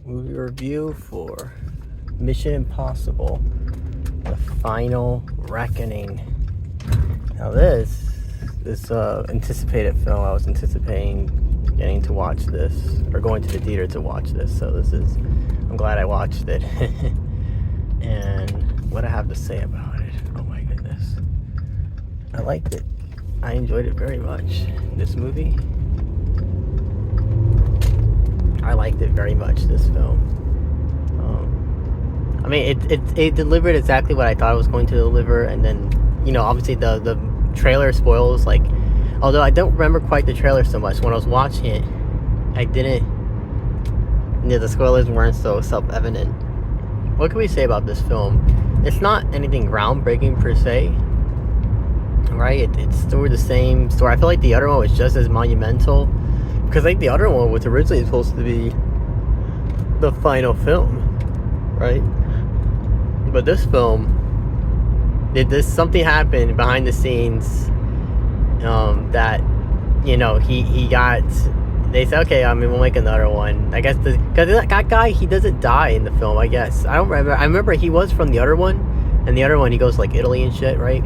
movie review for Mission Impossible: The Final Reckoning. Now this anticipated film, I was anticipating getting to watch this, or going to the theater to watch this. So I'm glad I watched it. And what I have to say about it, oh my goodness, I liked it. I enjoyed it very much. This movie, I liked it very much, this film. I mean, it delivered exactly what I thought it was going to deliver, and then, obviously the trailer spoils, like, although I don't remember quite the trailer so much. When I was watching it, I didn't, the spoilers weren't so self-evident. What can we say about this film? It's not anything groundbreaking per se, right? It's still the same story. I feel like the other one was just as monumental, because like the other one was originally supposed to be the final film, right? But this film, something happened behind the scenes, that he got. They said, okay, we'll make another one. I guess because that guy, he doesn't die in the film. I guess I don't remember. I remember he was from the other one, and the other one he goes like Italy and shit, right?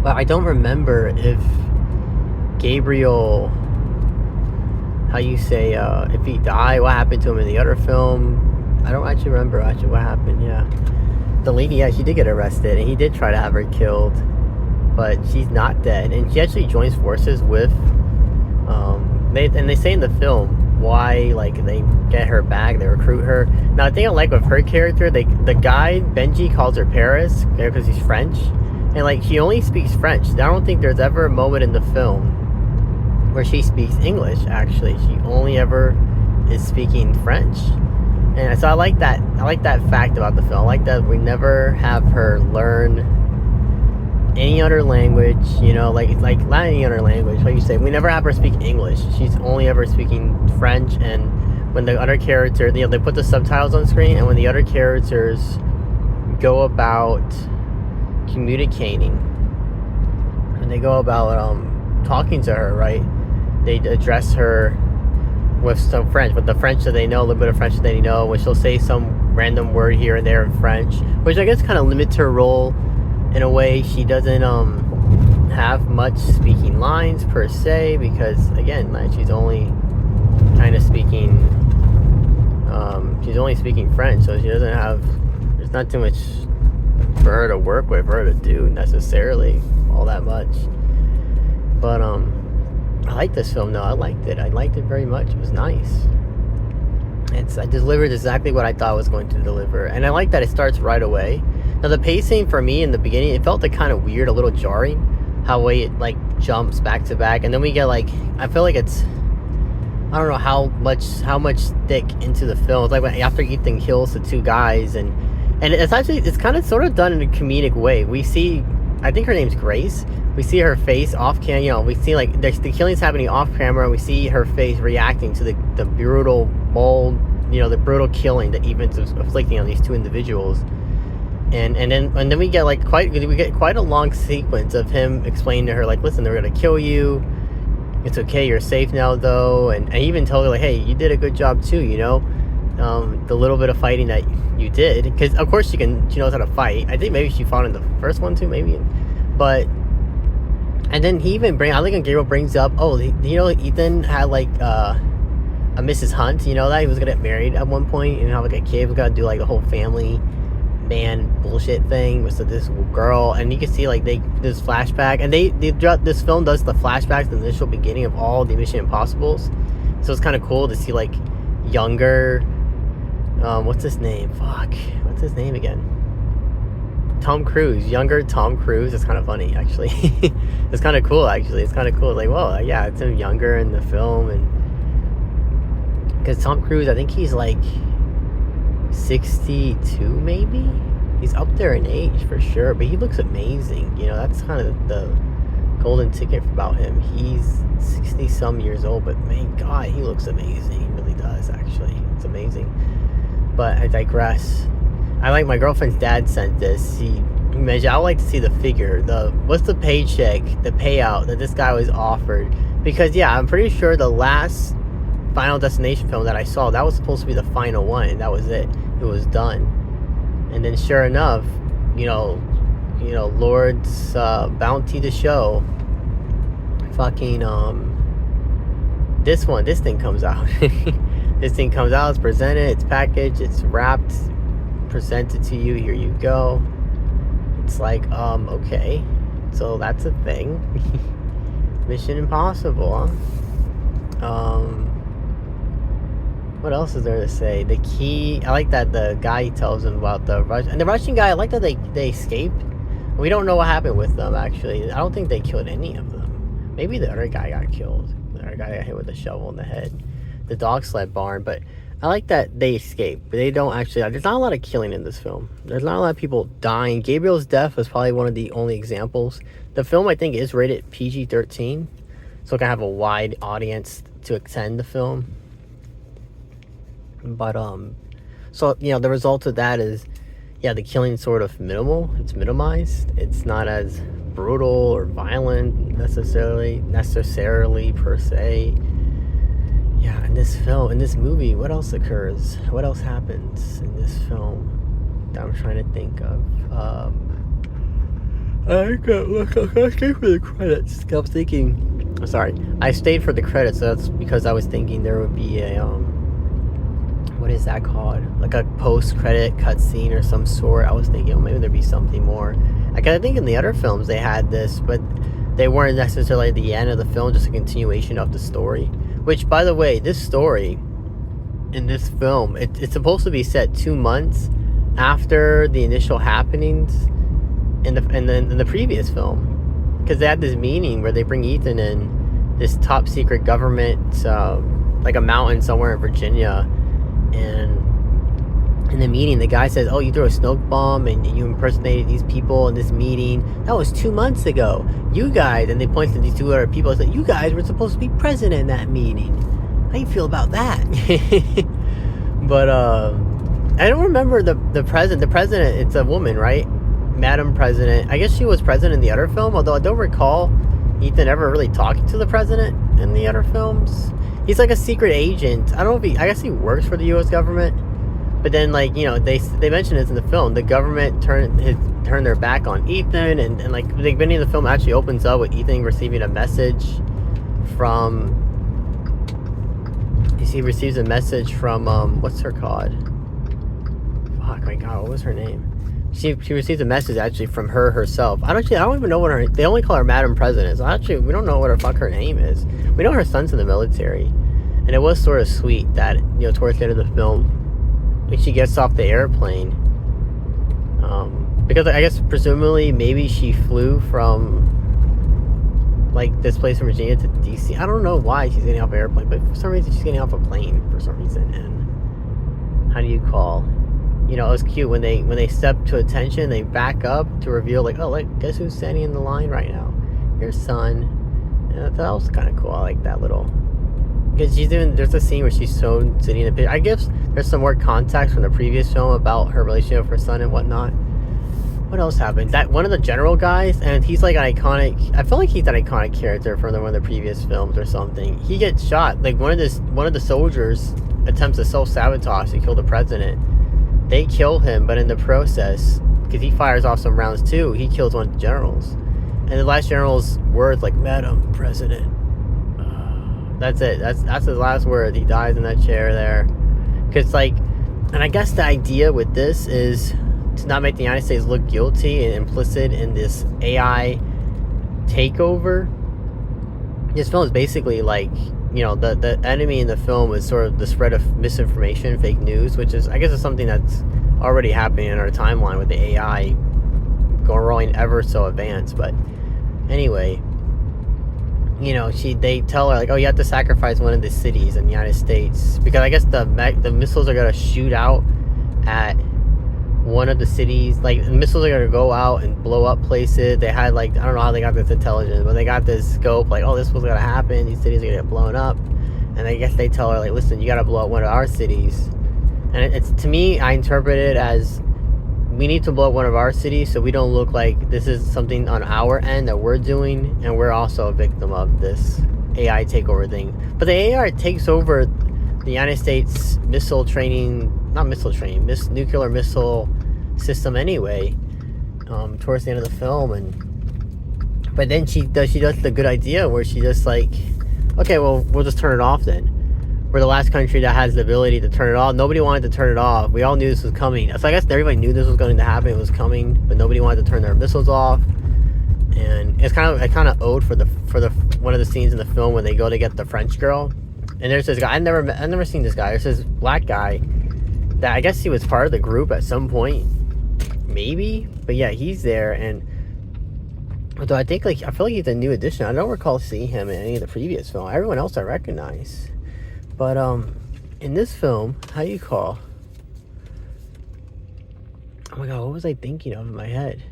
But I don't remember if Gabriel, how you say, if he died, what happened to him in the other film. I don't actually remember what happened. Yeah, the lady, yeah, she did get arrested, and he did try to have her killed, but she's not dead, and she actually joins forces with they say in the film why, like, they get her back, they recruit her. Now the thing I like with her character, the guy Benji calls her Paris because he's French, and like she only speaks French. I don't think there's ever a moment in the film where she speaks English. Actually, she only ever is speaking French. And so I like that fact about the film. I like that we never have her learn any other language, like not any other language, like you say. We never have her speak English. She's only ever speaking French. And when the other character, they put the subtitles on screen, and when the other characters go about communicating, and they go about talking to her, right, they address her with some French, with the French that they know, a little bit of French that they know, which she'll say some random word here and there in French, which I guess kind of limits her role in a way. She doesn't have much speaking lines per se, because again, like, she's only kind of speaking French, so she doesn't have, there's not too much for her to work with, for her to do necessarily all that much. But I like this film though. I liked it very much. It was nice. I delivered exactly what I thought it was going to deliver, and I like that it starts right away. Now the pacing for me in the beginning, it felt like kind of weird, a little jarring, how it like jumps back to back, and then we get like, I feel like it's, I don't know how much thick into the film. It's like when, after Ethan kills the two guys, and it's kind of sort of done in a comedic way. We see, I think her name's Grace. We see her face off camera. We see like the killing's happening off camera, and we see her face reacting to the brutal, bold, the brutal killing that Ethan's inflicting on these two individuals. And then we get quite a long sequence of him explaining to her, like, listen, they're gonna kill you. It's okay, you're safe now though. And I even told her, like, hey, you did a good job too. The little bit of fighting that you did, because of course she knows how to fight. I think maybe she fought in the first one too, maybe. But and then he even I think Gabriel brings up, Ethan had like a Mrs. Hunt. That he was gonna get married at one point and have like a kid. Was gonna do like the whole family man bullshit thing with this girl, and you can see like this flashback, and this film does the flashbacks, the initial beginning of all the Mission Impossibles. So it's kind of cool to see like younger, what's his name? What's his name again? Tom Cruise, younger Tom Cruise. It's kind of funny, actually. It's kind of cool, actually. It's kind of cool. Like, well, yeah, it's him younger in the film, and because Tom Cruise, I think he's like 62, maybe. He's up there in age for sure, but he looks amazing. That's kind of the golden ticket about him. He's 60 some years old, but man, God, he looks amazing. He really does, actually. It's amazing. But I digress. My girlfriend's dad sent this. He mentioned, I would like to see the figure, what's the paycheck, the payout that this guy was offered, because yeah, I'm pretty sure the last Final Destination film that I saw, that was supposed to be the final one. That was it. It was done. And then sure enough, Lord's Bounty to Show, fucking this thing comes out. This thing comes out, it's presented, it's packaged, it's wrapped, presented to you, here you go. It's like, okay, so that's a thing. Mission Impossible, huh? What else is there to say? The key, I like that the guy tells him about the Russian guy, I like that they escaped. We don't know what happened with them, actually. I don't think they killed any of them. Maybe the other guy got killed. The other guy got hit with a shovel in the head. The dog sled barn, but I like that they escape. But they don't actually, there's not a lot of killing in this film. There's not a lot of people dying. Gabriel's death was probably one of the only examples. The film, I think, is rated PG-13, so it can have a wide audience to attend the film. But so the result of that is, the killing is sort of minimal. It's minimized. It's not as brutal or violent necessarily per se. Yeah, in this movie, what else occurs? What else happens in this film that I'm trying to think of? I stayed for the credits. I was thinking, I stayed for the credits. So that's because I was thinking there would be a what is that called? Like a post-credit cutscene or some sort. I was thinking, maybe there'd be something more. I think in the other films they had this, but they weren't necessarily the end of the film, just a continuation of the story. Which, by the way, this story in this film, it's supposed to be set 2 months after the initial happenings in the previous film, because they had this meeting where they bring Ethan in, this top secret government, like a mountain somewhere in Virginia. And in the meeting, the guy says, "Oh, you threw a smoke bomb and you impersonated these people in this meeting. That was 2 months ago. You guys," and they point to these two other people and say, "You guys were supposed to be present in that meeting. How you feel about that?" But I don't remember the president. The president, it's a woman, right? Madam President. I guess she was president in the other film, although I don't recall Ethan ever really talking to the president in the other films. He's like a secret agent. I don't know if I guess he works for the U.S. government. But then, they mention this in the film. The government turned their back on Ethan, and the beginning of the film actually opens up with Ethan receiving a message from. He receives a message from what's her called? Fuck my god, what was her name? She receives a message actually from her herself. I don't even know what her. They only call her Madam President. So actually, we don't know what the fuck her name is. We know her son's in the military, and it was sort of sweet that towards the end of the film, when she gets off the airplane, because I guess presumably maybe she flew from this place in Virginia to DC. I don't know why she's getting off an airplane, but for some reason she's getting off a plane for some reason. And how do you call? It was cute when they step to attention, they back up to reveal guess who's standing in the line right now? Your son. And that was kind of cool. I like that little. Because there's a scene where she's sitting in a picture. I guess there's some more context from the previous film about her relationship with her son and whatnot. What else happened? That one of the general guys, and he's like an iconic. I feel like he's an iconic character from one of the previous films or something. He gets shot. One of the soldiers attempts to self-sabotage to kill the president. They kill him, but in the process, because he fires off some rounds too, he kills one of the generals. And the last general's words Madam President. That's it. That's his last word. He dies in that chair there. Because and I guess the idea with this is to not make the United States look guilty and implicit in this AI takeover. This film is basically the enemy in the film is sort of the spread of misinformation, fake news, which is, I guess, is something that's already happening in our timeline with the AI growing ever so advanced. But anyway, they tell her you have to sacrifice one of the cities in the United States, because I guess the missiles are gonna shoot out at one of the cities. The missiles are gonna go out and blow up places. They had I don't know how they got this intelligence, but they got this scope this was gonna happen. These cities are gonna get blown up, and I guess they tell her listen, you gotta blow up one of our cities. And it's, to me, I interpret it as we need to blow up one of our cities so we don't look like this is something on our end that we're doing, and we're also a victim of this AI takeover thing. But the AR takes over the United States missile training, not missile training, nuclear missile system anyway, towards the end of the film. But then she does the good idea where she just like, okay, well, we'll just turn it off then. We're the last country that has the ability to turn it off. Nobody wanted to turn it off. We all knew this was coming. So I guess everybody knew this was going to happen. It was coming, but nobody wanted to turn their missiles off. And it's kind of owed for the one of the scenes in the film when they go to get the French girl. And there's this guy. I've never seen this guy. There's this black guy that I guess he was part of the group at some point, maybe. But yeah, he's there. And although I think I feel like he's a new addition. I don't recall seeing him in any of the previous film. Everyone else I recognize. But in this film, how you call? Oh my god, what was I thinking of in my head?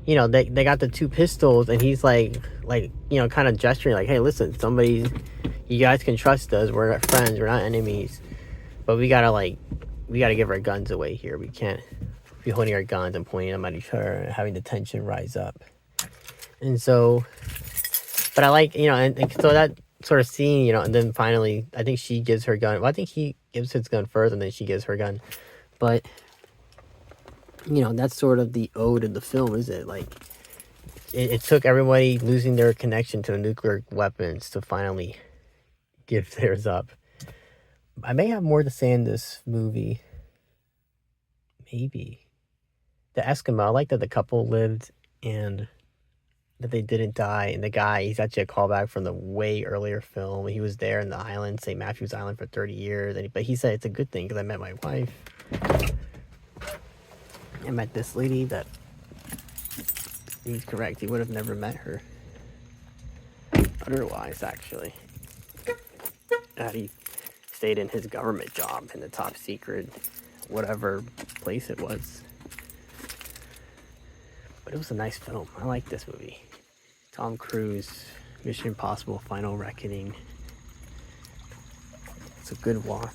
You know, they got the two pistols, and he's like you know, kind of gesturing like, hey, listen, you guys can trust us. We're not friends. We're not enemies. But we gotta give our guns away here. We can't be holding our guns and pointing them at each other and having the tension rise up. And so, but I like, you know, and so that sort of scene, you know, and then finally, I think she gives her gun. Well, I think he gives his gun first, and then she gives her gun. But, you know, that's sort of the ode of the film, is it? Like, it took everybody losing their connection to the nuclear weapons to finally give theirs up. I may have more to say in this movie. Maybe. The Eskimo, I like that the couple lived and that they didn't die. And the guy, he's actually a callback from the way earlier film. He was there in the island, St. Matthew's Island, for 30 years. But he said it's a good thing because I met my wife. I met this lady that, he's correct, he would have never met her otherwise, actually. Had he stayed in his government job in the top secret, whatever place it was. But it was a nice film. I like this movie. Tom Cruise, Mission Impossible: Final Reckoning. It's a good watch.